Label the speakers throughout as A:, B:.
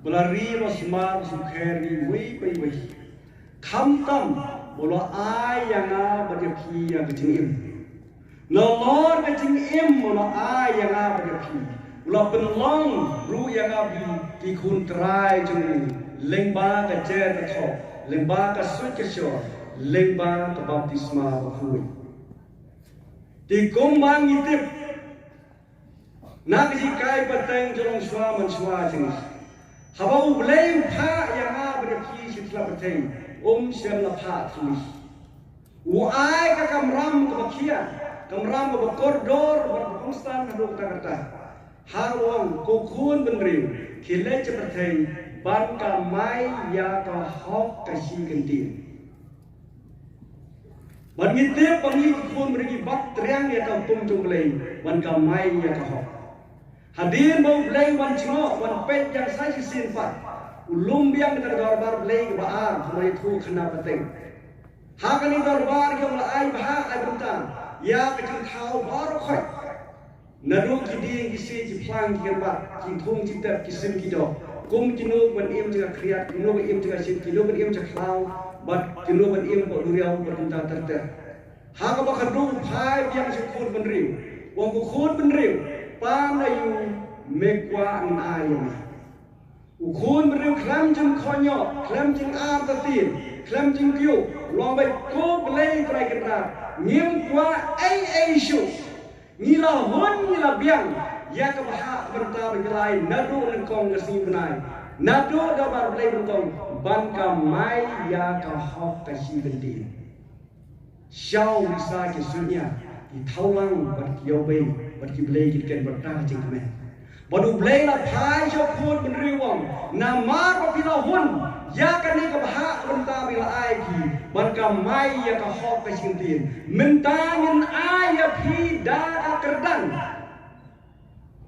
A: Belari masmar sukheri wei. Kamtam bola ai yang berdepi yang kecingim. Nolor kecingim bola ai yang berdepi. Bola penlong ru yang abi dikun terai jeng lengba kecer ketok, lengba kesut kesor, lengba kebaptisma bakui. Di gombang itip nak jikai peteng jolong sua mensua jenis. Habau blame pa yang berdepi setelah peteng. Siam la pa tulis. Uai ka kamram ke bakia, kamram ke bakordor, berpungstan haduk kata. Harwang kokun benriu, kilai ceperteng, ban ka mai ya ka hok kasi gentin. Ban ngitip pangi kun beri bak triang ya ka pung jumlei, ban ka mai ya ka hok. Hadir bau blei wan cingok, wan pet yang saya sin pat. Ulum biang kita darbar blei baar, kemari tu kena peteng. Hakan ini darbar yang lai bah ai bentan, ya kecil tahu baru koi. Nadu kidi kisi jiplang kirbat, jintung jitep kisim kido. Kum jinu ban im jaga kriat, jinu ban im jaga sim, jinu ban im jaga klau, bat jinu ban im bat duriau bertentang terter. Hakan bakal dulu pai biang syukur benriu, wong kukur benriu, panayu mekwa an ayam. Ukun beriu klam jeng konyo, klam jeng ar tatin, klam jeng kiu, lombai ko belai trai kena, ngim kwa ai syu, ngila hon ngila biang, ya kebaha berta bergelai, nadu lengkong nasi benai, nadu dabar belai bentong, ban ka mai ya ka hok kasi bentin. Syau bisa kesunya, di taulang bat kiau bay, bat ki belai kitken berta jeng kemen. Badu blei la pai jokun benriwang namar papila hun ya kani ka baha benta bila ai ki ban ka mai ya ka hok ka sintin mentangin ai ya phi da ka kerdan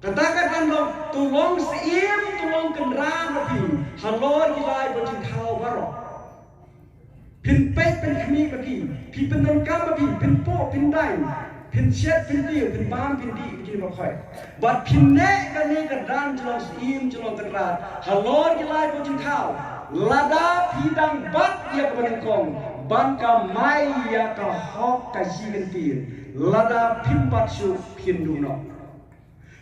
A: katakan lo tulong seim tulong kendran pi halor ilai bajin khau baro pin pek pen khmi pi pi pen non kam pi pin po pin dai pin shet pin tiu pin bam pin di begini makai. But pin ne kani kedan jelos im jelong kedan. Halor kilai bojing kau. Lada pidang bat ya kebenengkong. Ban ka mai ya ka hok kasi gentir. Lada pin bat su pin duno.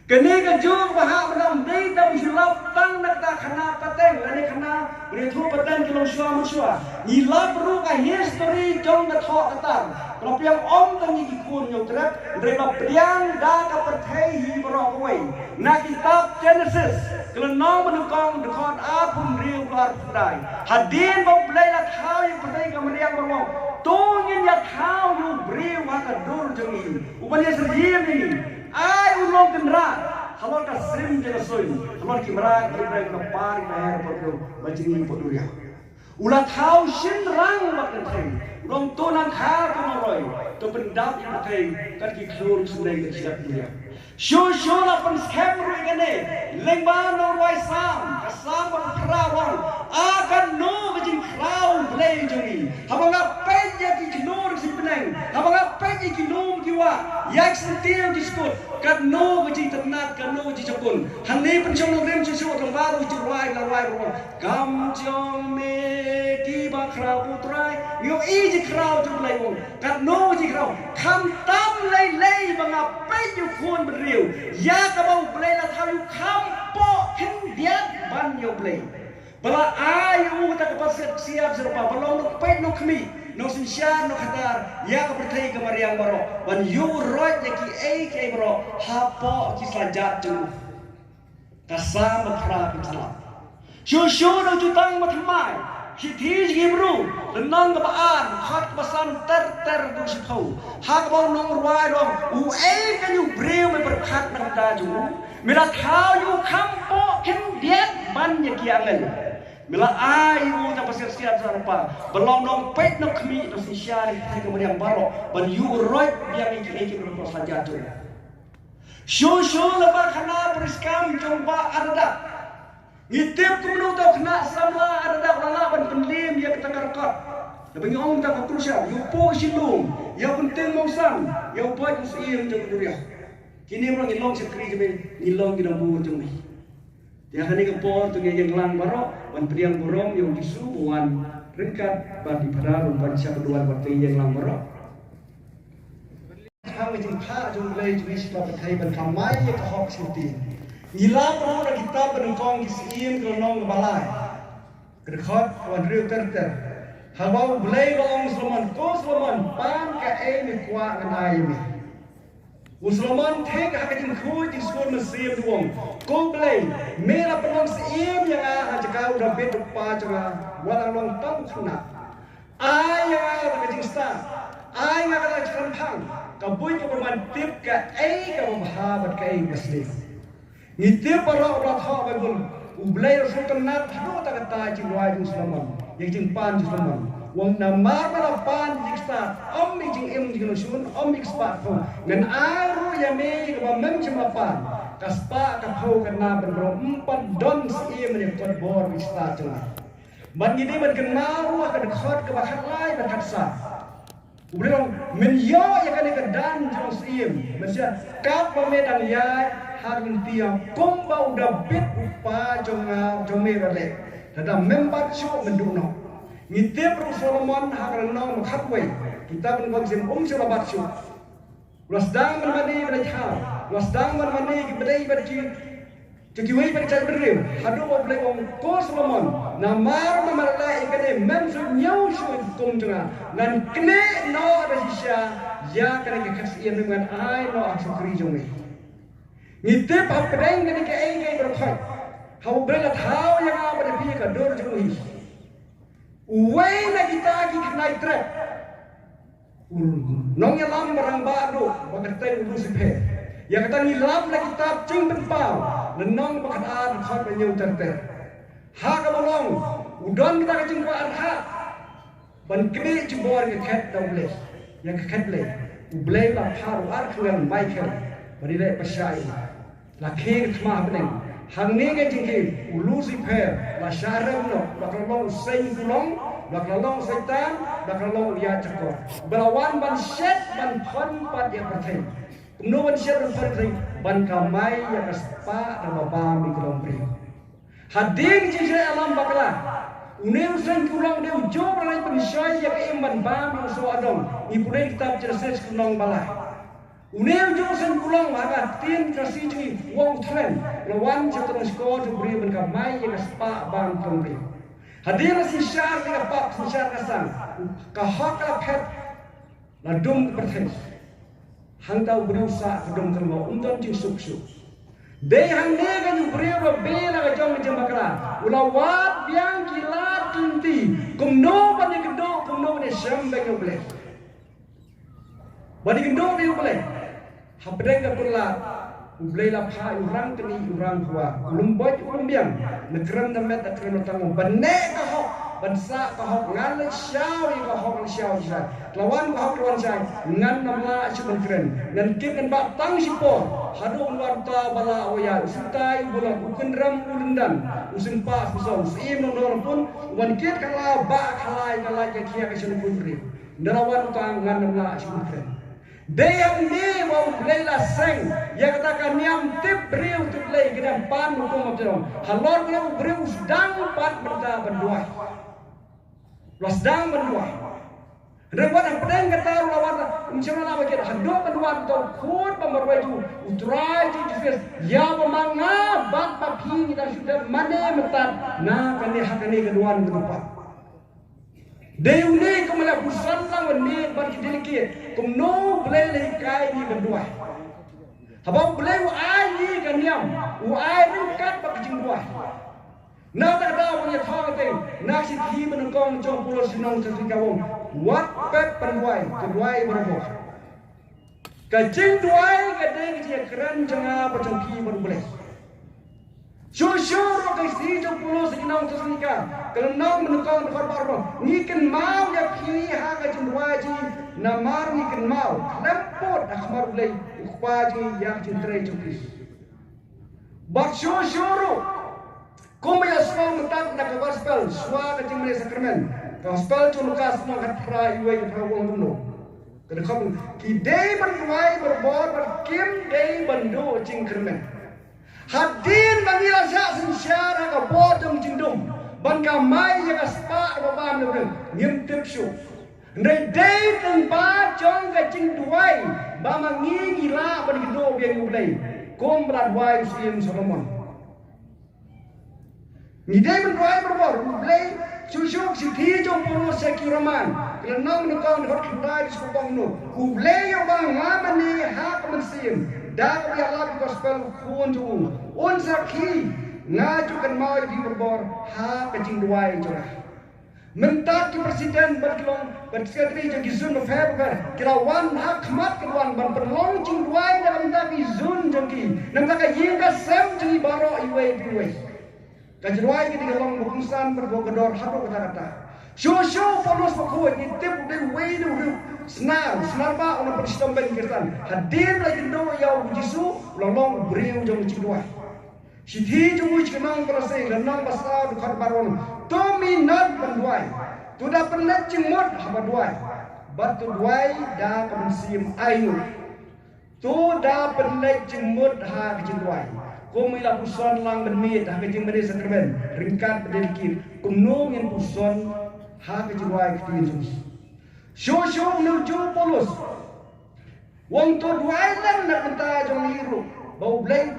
A: Kani ka jung bahak benam dei tam silap tang nak ta khana pateng lani khana beritu pateng kilong syua musua. Ilap ru ka history jong ka thok katang. Kalau yang om tangi ikun yang terap, mereka priang dah dapat hi berokoi. Nak kitab Genesis, kalau nom menukang dekat apun riu keluar pudai. Hadin bau belai lah tahu yang pudai kemeriang berwong. Tungin ya tahu yang beriu maka dur jengi. Upanya serjim ini. Ai ulong kendra. Kalau kasrim jangan soy. Kalau kimra kita kepar mahir perlu bajingi poduria. Ulah tahu shin rang makan teng. Rong tunan khá tu noroi, tu pendap yang pakai kan kiklur sunai kecil dia. Show la pen scam rui kene, lengba noroi sam, kasam perawang, akan no kecil crowd play joni. Habang apa ya kiklur si peneng, habang apa ya kilum kiwa, yak sentir diskut, kan no kecil tenat, kan no kecil cepun. Hani pencong rem susu orang baru curai lawai rumah, kam jong me kiba crowd utrai, yo iji crowd tu lay wong kat no ji crowd kam tam lay banga pe yu khun beriu ya ka bau blay la thau yu kam po hin dia ban yo blay bala ayu ta ka paset siap serupa balong no pe no khmi no sinsya no khatar ya ka perthai ka mariang baro ban yu roj ya ki ke baro ha po ki slajat tu kasam khra pitla shu no jutang matmai Hiti Hebrew, lenang kebaan, hak pesan ter busipau, hak bau nong ruai dong, kan you breu berkat nanda ju, mila kau you kampo kin diet ban ya kiangan, mila ayu tak pasir siap sarapa, belong nong pet no kami no sisyari kemudian baro, ban you right biang iki berproses saja tu. Show lepas kena beriskam jomba ada. Ngitip kumenu tau kena samla ada lala ban penlim ya kita karkot. Tapi ngom tak krusial, yo po silum, ya penting mongsan, ya buat musim jeng duria. Kini orang ngilong sekri jeme, ngilong kita bur jeng ni. Tiang ni kepor tu yang lang barok, wan priang burom yang disu wan ringkat bagi pada wan siapa dua wan yang lang barok. Kami jeng pa jeng lay jeng ispa berkai berkamai ya kahok sinti. Ngilam roh dah kita berdengkong kisiin kelonong balai. Kedekot wan riu terter. Habau belai balong Sulaiman ko Sulaiman pan ka ni kuat nganai ni. Sulaiman tek hak jeng kui jeng skor mesim duong. Ko belai mera pelong seim yang jaka udah bet pa janga walang long tang khna. Ai yang hak jeng sta. Ai ngak ada cerampang. Kabui ke bermantip ke ka bahabat ke maslis. Ngitip para udah thok babun. Ublay rasul kenat hadu tak kata jeng wai jeng Sulaiman. Yang jeng pan jeng Sulaiman. Wong namar pada pan jeng sta. Om jeng em jeng rasul om ekspat pun. Ngan aru ya me ke bamem cuma pan. Kaspa ka phau kana benro 4 don sie men kot bor sta jeng. Ban gini ban kenal ka dekat ke bakat lai bakat sa. Ublong menyo ya kan kedan jeng siem. Masya kap pamedan ya harun tiang komba udah bit upa jonga jome balik. Tada membat syuk menduno. Ngitip Solomon hakarano makhatway. Kita pun kongsim sulabat syuk. Wasdang bermani berjahal. Wasdang bermani berdai berji. Cekiwai bercai beriu. Hadu boleh ong ko Solomon. Namar memarla ikane mensuk nyau syuk kum jonga. Ngan kene no resisya ya kene kekasian dengan ai no aksukri jome. Ngitip apeng kene ke ai berkhoi. Hau belat hau yang apa de pi ka dor jung hi. Uwei na kita ki knai trek. Nong ya lam barang badu bagai ulu sipe. Ya kata ni lam na kitab cing penpau. Lenong bakat an khot penyau terter. Ha ka bolong udon kita ka cing pa an ha. Ban kene cibor ke khat doble. Yang khat le. Ublei la paru ar khuan Michael. Bari le pasai. La ke khma beneng. Hang ni ke jingki ulu sipe la syarem no la kalong sein kulong la kalong setan la kalong dia cekor. Berawan ban syet ban phon pat yang pertai. No ban syet ban pertai ban kamai yang kaspa dan babam di kelong pri. Hadir jije alam bakla. Uneu sein kulong de ujo balai pensyai yang imban bam yang so adong. Ipune kitab cerses kulong balai. Uneu jo sen pulang maka tin kasih jadi wong tren lawan jatuh skor tu beri mereka mai yang sepak bang pemberi hadir si syar dengan pak si syar kasang kahak la pet ladum persen hang tahu berusaha kedung kerma unton jing suk dei hang ne kan beri bela ka jong jembakra ulawat biang kilat tinti kumno bani kedo kumno bani syambe ngoble bani kedo ni boleh habdeng ka pula ublei la pha urang teni urang kuwa ulum boj ulum biang nekram na met akram tango banne ka ho bansa ka ho ngal syau ka ho syau syai lawan ka ho lawan syai ngan namla syuban kren ngan kin ngan ba tang sipo hadu wan ta bala oya usutai bulan ukun ram ulundan usun pa usau sim no dor pun wan kit kala ba khalai ka kia ka syun putri ndarawan ta ngan namla syuban kren Deyang ni wau leila seng yang katakan niam tip beriu tu lei kedam pan hukum macam halor yang beriu sedang pat berda berdua sedang berdua rewan yang pedang kata lawan macam mana bagi hado berdua tu khut pemberwai tu utrai tu jufis ya memanga bat papi kita sudah mana metat na kani hakani keduan kedepan Deung ni kemala busan lang ni bagi delikit kum no boleh lekai ni berdua. Habang boleh ai ni kaniam, ai ringkat bagi jingwa. Na tak ada punya thang teng, na si thi menengkong jong pulau sinong sesika wong. Wat pet penwai, kedua berbo. Kajing duai kadeng dia keren janga pacongki baru boleh. Syur kai si jong pulau sinong sesika. Kalau nak menukang dekat baru, ni kan mau ya kini hak aja waji, namar ni kan mau, lempot akhbar boleh ukpaji yang cintai cukis. Bak syuru, kau maya semua mentak nak gospel, semua kecing maya sakramen, gospel cuma kas semua kat prai iway kat wong tuno. Kalau kau kidei berbuai berbor berkim dei bandu cing kermen. Hadir bagi sa sinsyara ka bodong jindum ban ka mai ya ka spa ba bam le ngim tip shu ndai dei teng ba chong ka jing duai ba ma ngi gila ban gido biang ulai kom brat wai sim Solomon ni dei ban wai bor ulai Susuk si tijo pono sekiraman Kelenong nukau nukau kendai Sekubang nuk Ulai yang bang Ngamani hak mensim Dak biar labi gospel Kuon tu Un sakhi Ngajukan mau di berbor Hak kecing duai curah Mentak ki presiden berkelong Bersekretari jagi Zun November Kira wan hak mat keluan Ban perlong cing duai Dalam tapi Zun jagi Nampak yingka sem jagi baro iwe duai Kajiruai kita kalau bukusan berbogador haro kata-kata. Show polos pakuat ni tip de way de senar ba ona persistem ben kirtan. Hadir lagi do ya Jisu long beriu jong ciduai. Sithi jong uj kenang perasai lenang basau dukat baron. Tomi not banduai. Tu dah pernah cimut haba duai. Batu duai dah pensim ayu. Tu dah pernah cimut ha ciduai. Kumila puson lang benmit ha kejing mede sakramen ringkat bedelkir kumnong yang puson ha kejwai ketisus sho nuju polos wong to duai lang nak menta jong liru bau bleng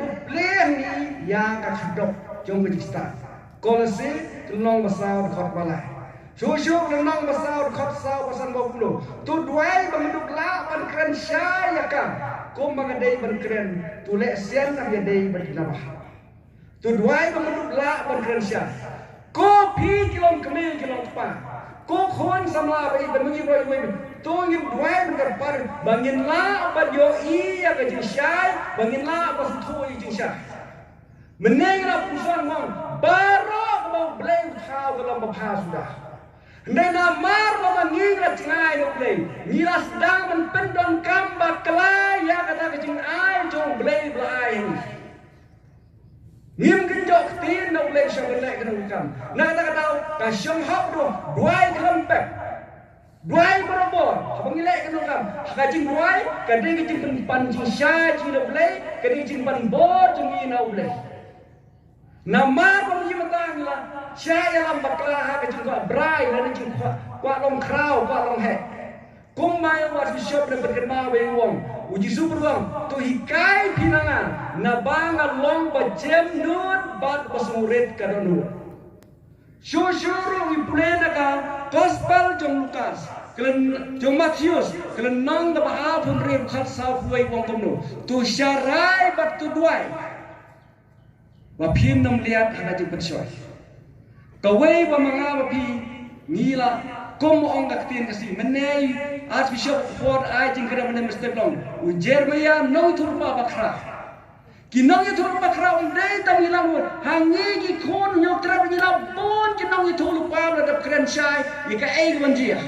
A: ni yang ka khadok jong kejista kolase tulong basau khot balai sho nang basau khot sau pasan bau pulo tu duai bameduk la ban kren syaya ka Kau mengadai berkeren, tulek sian nak yadai berkilabah. Tu duai mengaduk la berkerensya. Kau pi kilom kemil kilom pa. Kau khon samla bai bermengi roi bai. Tu ngin duai berkepar bangin la apa yo iya ke jinsyai, bangin la apa sutoi jinsyai. Meneng la pusan mang, barok mau bleng kau dalam bapa sudah. Nena mar mama ngira cengai no play. Ngira sedang menpendon kambat kelai ya kata kecing ai jong blay blay. Ngim genjok tin no play syang lek kena kam. Na kata ka syang hop do duai kelempek. Duai berobor. Abang lek kena kam. Kacing duai kadang kecing pan jing syai jing no play, kadang kecing pan bor jing no play. Nama bang jimatang la saya lambat kelah ke jengkau brai dan jengkau kuat long krau kuat long he kumai wat bishop dan berkenal wong uji super bang tu hikai pinangan nabanga long bajem nut bat pasmurid kadonu syusyuru wipulena ka gospel jong Lukas kelen jong Matius kelen nang da ba pun rem khat sa fuai wong komno tu syarai bat tu duai Wapim nam lihat hana jeng pensyoi. Kawai bamanga wapi ngila kom ong kaktin kasi menai Archbishop Ford ai jeng kena menem step long. Jeremia nong turba bakra. Kinong itu turba bakra undai tam ngilang hangi gi kon nyok trap ngilang pun kinong itu lupa ladap keren syai ika ai banjia.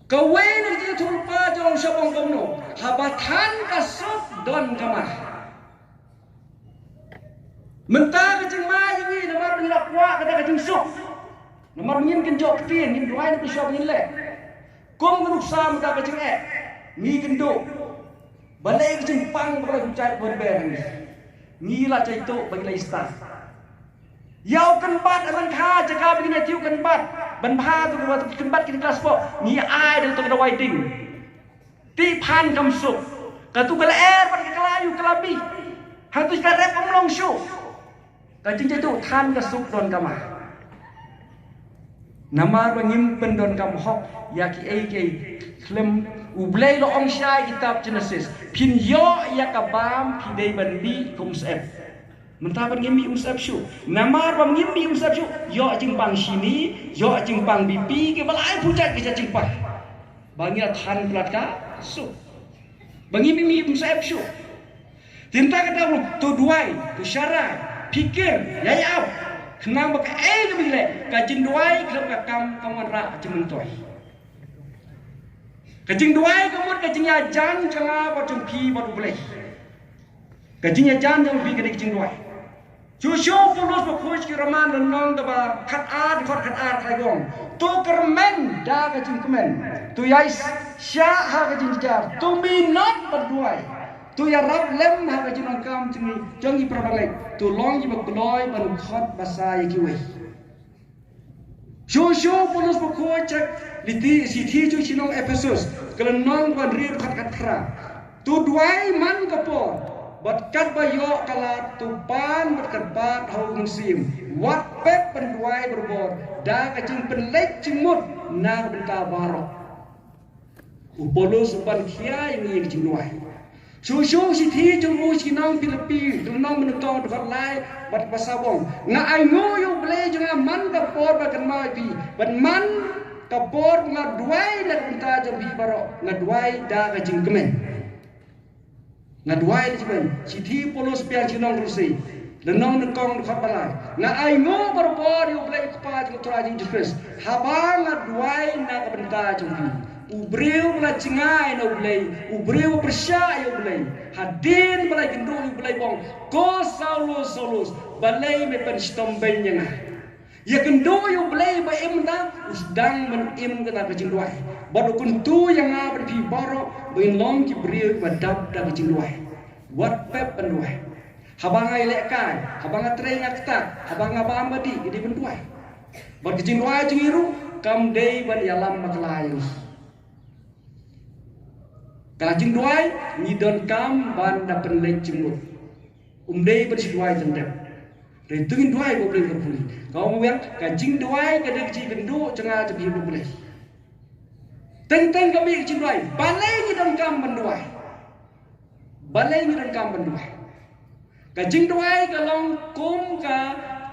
A: Kawai nak jeng turba jong syabong komno habatan kasut don kamah. Mentah kecing mai ini nomor menilap kuat kata kecing sok. Nomor ngin kenjok ketin ngin duai nak syok ngin lek. Kom kenuk sam kata kecing ngi kenduk. Balai kecing pang kalau kucai berber ni. Ngi la cai tok bagi la istan. Yau kenbat alang kha jaga begini tiu kenbat. Ban pha tu kenbat kini kelas po. Ngi ai dan tu kena waiting. Ti pan kam sok. Katu kala pan kelayu kelabi. Hang tu karep omlong syuk. Kacing itu tan kesuk don kamah. Nama bangim pendon kam hok yaki ake klem ublay lo ong syai kitab Genesis. Pin yo ya kabam pidei bandi kumsep. Mentah bangim bi umsep syu. Nama bangim bi umsep syu yo jing pang sini, yo jing pang bipi ke balai pujat ke jing pah. Bangia tan plat ka su. Bangim bi umsep syu. Tinta kata tu duai, tu syarai. Pikir, ya ap, kenang bak ni begini, kajin duai kelap kam kawan rak cementoi. Kajin duai kamu kajin ya jan jangan bacung pi baru boleh. Kajin ya jan jangan pi kajin duai. Joshua polos berkuis kiraman dan nong daba kat ad kai gong. Tu kermen dah kajin kemen. Tu yais syah ha kajin jar. Tu minat berduai. tu ya rap lem ha ka jinong kam tingi jangi prabalek tu long ji bakloi ban khot basa yikiwe Shosho polos bako cek liti sithi chu chinong Ephesus kalau nong ban rir khat khat pra tu duai man kapo bat kat ba yo kala tu pan bat kat ba hau musim wat pep ban duai berbor da ka jing pelek jimut na benta barok u polos ban khia ini jing duai Shosho sithi chu u chinong Filipi tu nong menutong tu lai bat pasabong nga ai ngo yo ble janga man ka por ba kan mai pi ban man ka por nga duai na kunta jam bi baro nga duai da ka jing kemen nga duai ni jben si thi polos pian chinong rusi lenong nekong khat balai nga ai ngo bar por yo ble ka pa jing tra jing Jesus haba nga duai na ka benta jam bi ubreu bela cingai no blei ubreu persya yo blei hadin bela gendro yo blei bong ko Saulus balai me pen stomben yang ya gendro yo blei ba imda usdang men im kata kejingduai badu kuntu yang a pi baro bin long ki breu ba dab da kejingduai wat pep penduai habangai lekai habangai trengak tak habangai bamadi idi penduai bad kejingduai jingiru kam dei ban yalam maklayu Kalajing duai ni don kam ban da penlek jemut. Dei bersih duai jendem. Dari tungin duai bo boleh berpuli. Kau mau yang kajing duai kada kecil bendu cenga tebi boleh. Teng kami kecil duai. Balai ni don kam benduai. Balai ni don kam benduai. Kajing duai kalong kum ka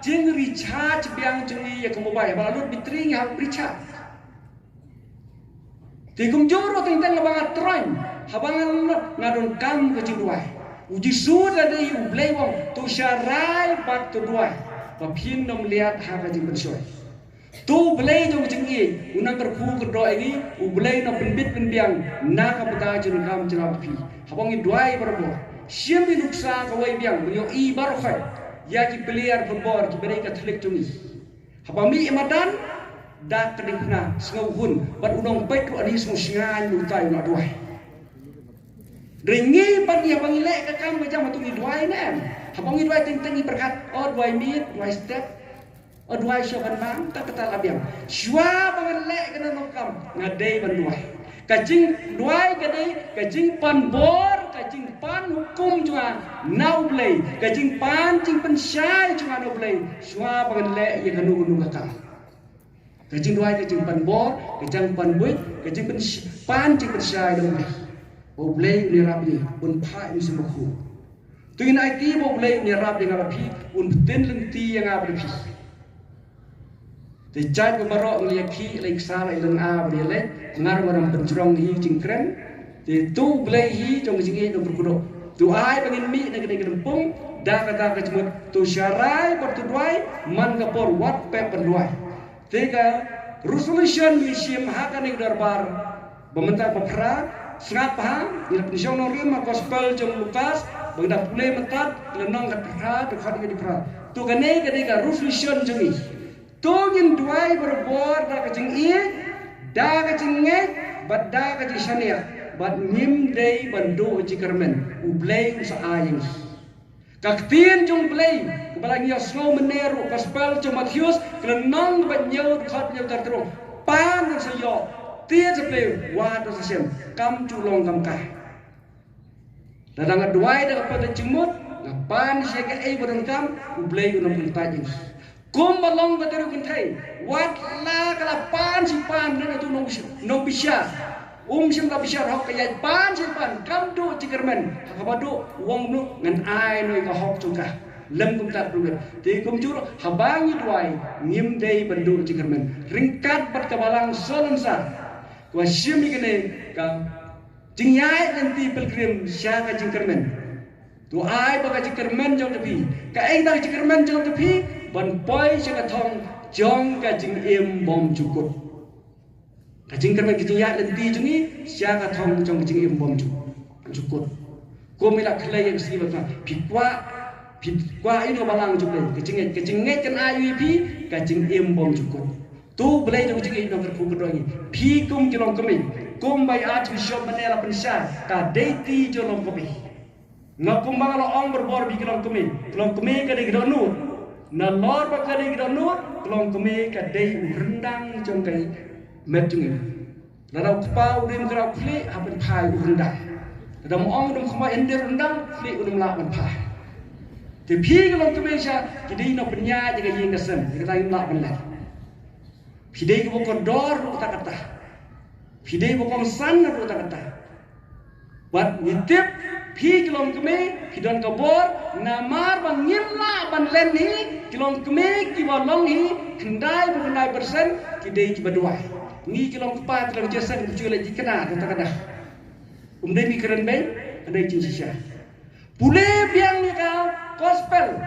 A: jing recharge biang jengi ya kamu bayar. Balut bitring yang recharge. Tikum joro tentang labangan troin, habangan ngadon kam keciduai. Uji sudah dari ublei wong tu syarai bat tu duai. Papin nom lihat haka jing bersoy. Tu ublei jong jengi unang kerpu kedoi ini ublei nom penbit penbiang nak beta jeng kam jenam pi. Habang i duai berbo. Siam di nuksa kawai biang bunyo i barokai. Ya ki beliar berbor ki beri katelik tungi. Habang mi imadan dak kedikna sengauhun bat unong pek tu adi semua singan lutai nak duai ringi pan yang bangilek ke kam macam tu ni duai nem habang duai teng-teng berkat oh duai mit duai step oh duai syaban bang tak kata labiang syua bangilek kena nokam ngadai ban duai kajing duai kajing pan bor kajing pan hukum cuma nau blei kajing pan jing pensyai cuma nau blei syua bangilek yang kanu kakak kajing duai kajing pan bor kajing pan buit kajing pan jing pensyai dong blei Oblei ni rabi un pha ni semku. Tuin IT oblei ni rabi ngarapi un ten lenti yang abrapi. Te jai pemaro ngliaki lek sala ilang a bele ngar maram penjrong hi jingkren. Te tu oblei hi jong jingi dong berkudo. Tu ai pangin mi na kene kempung da kata kejmut tu syarai bertuduai man kapor wat pe penduai. Tiga resolution mission hakane darbar pemerintah pepra Sengat paham, bila pensiun orang mak gospel jom Lukas, benda pulai metat, lenong kat perah, dekat dengan di perah. Tu kene resolution jengi. Tu ingin duai berbuat dah kecing ia, dah kecing ngek, bad dah kecing syania, bad nim day bandu uji kermen, ublay usaha yang. Kaktian jom play, kebalang ia slow meneru gospel jom Matius, lenong banyau dekat banyau terterung, pan dan sayok. Tia sepleu wadu sesem kam culong kam kah. Dadang duai dak pada jemut ngapan siaga ai badang kam ublei unang kuntajing. Kum balong bateru kuntai wat la kala pan si pan na tu no bisya. Sim la bisya hok kaya pan si pan kam do cikermen habadu wong nu ngan ai noi ka hok cungkah. Lem kum tak ruget. Ti kum juro habangi duai ngim dei bandu cikermen. Ringkat bat kabalang solonsa. Wasyumi kene ka jingyai nanti pilgrim syaka jingkermen tu ai baka jingkermen jong tepi ka ai dak jingkermen jong tepi ban poi syaka thong jong ka jing em bom cukut ka jingkermen jingyai nanti jungi syaka thong jong jing em bom cukut ko mila khlai yang si baka pikwa ini balang cukut ka jinget kan ayu pi ka jing em bom cukut tu belai jauh jauh nak kerpu kedoi. Pikum jelong kami, kum bay at bishop menela pensar, ka deiti jelong kami. Ngakumbang lo ong berbor bi kelong kemi ka de gidonut na lor ba ka de gidonut kelong kemi ka de rendang jong kai met jung na rau kpa urim ka rau kli aben phai rendang da mo ong dum khma endir rendang kli udum la ban phai te phi kelong kemi sha ki de no penya je ga yin ka sen ka tai la ban la phi de ko kon dor ru ta kata phi de ko kon san ru ta kata wat nitip phi kilom keme kidon kabor namar bang nyilla ban len hi kilom keme ki bolong hi kendai bernai persen kidai ki badwai ni kilom kepa kilom jesen kucule jikena kata kada umdai mi keren bay andai cincisa pule biang ni ka gospel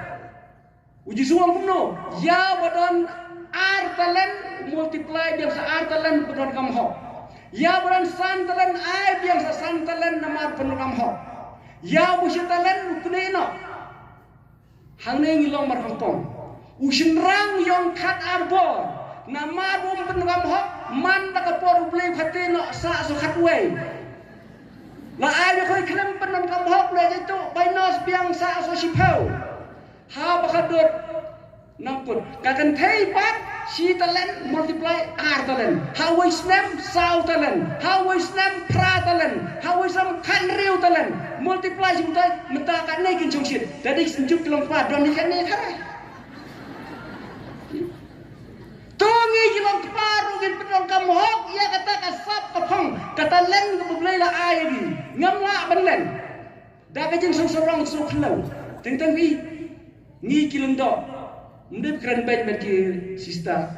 A: uji suang kumno ya badan artalen multiply biang sa artalen badan kamho ya badan santalen ai biang sa santalen namar penuh kamho ya busitalan ukuneno hangne ngilong mar hongkong usinrang yong khat arbor nama bum penugam hok man da kapor ublei khateno sa so khatwe la ai khoi klem penugam hok le itu bainos biang sa so sipau ha bakadot nampun kakan thei pat si talent multiply r talent how we snap sao talent how we snap pra talent how we sam kan real talent multiply chúng ta mata kan nei kin chung shit dari senjuk kelong pa don ni kan nei thara tongi kelong pa rugin pedong kam hok ya kata kasap kapong kata len ko blai la ai di ngam la ban len da ka jing song sorong so khlo ting tang wi ni kilong do ndip kran ben met ki sista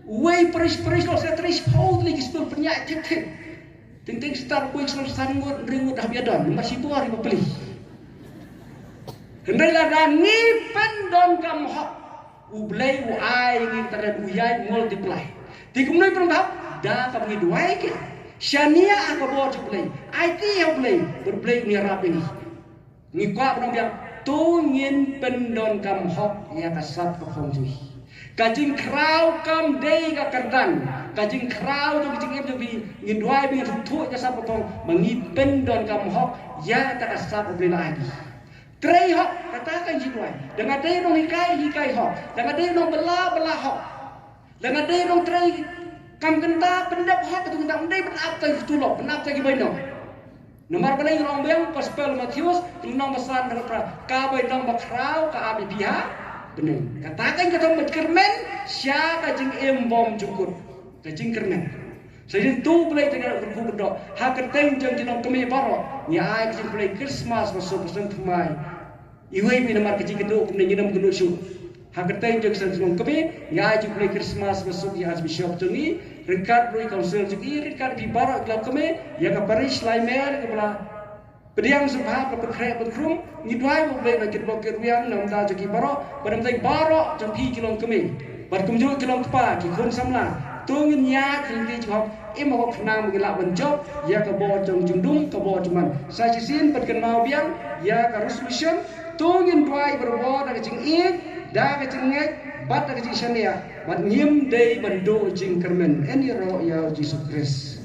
A: way pres lo sa tres hold li kispul penyak tek ting star kuing sel sangut ringut dah biadon masih buar ibu beli hendai la dan ni pendon kam hok ublai u ai ngi teren uyai multiply ti kum noi prang da ka ngi duai ke shania ka bo jublai it ublai berblai ni rap ini ngi kwa prang biang tu ngin pendon kam hok ya kasat ka phong jui kajing krau kam dei ka kardan kajing krau tu kajing em bi ngin duai bi ngin thu ya sap ka mangi pendon kam hok ya ta kasat beli lagi trei hok kata kan ji duai dengan dei nong hikai hok dengan dei nong bela hok dengan dei nong trei kam kenta pendap hok tu kenta dei benap ta tu lo benap ta ki baino nomor balai rong beng gospel Matius nong masan pra ka bai nong bakrau ka abi pihak benar katakan kata kermen sia kajing embom cukup kajing kermen jadi tu boleh dengan berku bedok ha keteng jeng jenong kemi baro ya ai kajing boleh Christmas masuk pesan tumai iwe bi nomor kajing keduk ne nyinam keduk su ha keteng jeng jenong kemi ya ai kajing boleh Christmas masuk ya bishop tungi rekat rui council juga rekat di baro kelab kemi ya ka parish laimer ke bala pediang subha berkrek berkrum ni duai boleh nak bokir wian nam da jagi baro badam tai baro jang pi kilong kemi bad kum ju kilong pa ki khun samla tungin nya kli jok im ho khnam ngila benjok ya ka bo jong jundung ka bo cuman sa sin pat kan mau biang ya ka resolution tungin duai berbo da jing ik da ka jing ngek bat da jing shania bad nyim dei bando jing kermen en ro ya Jesus Christ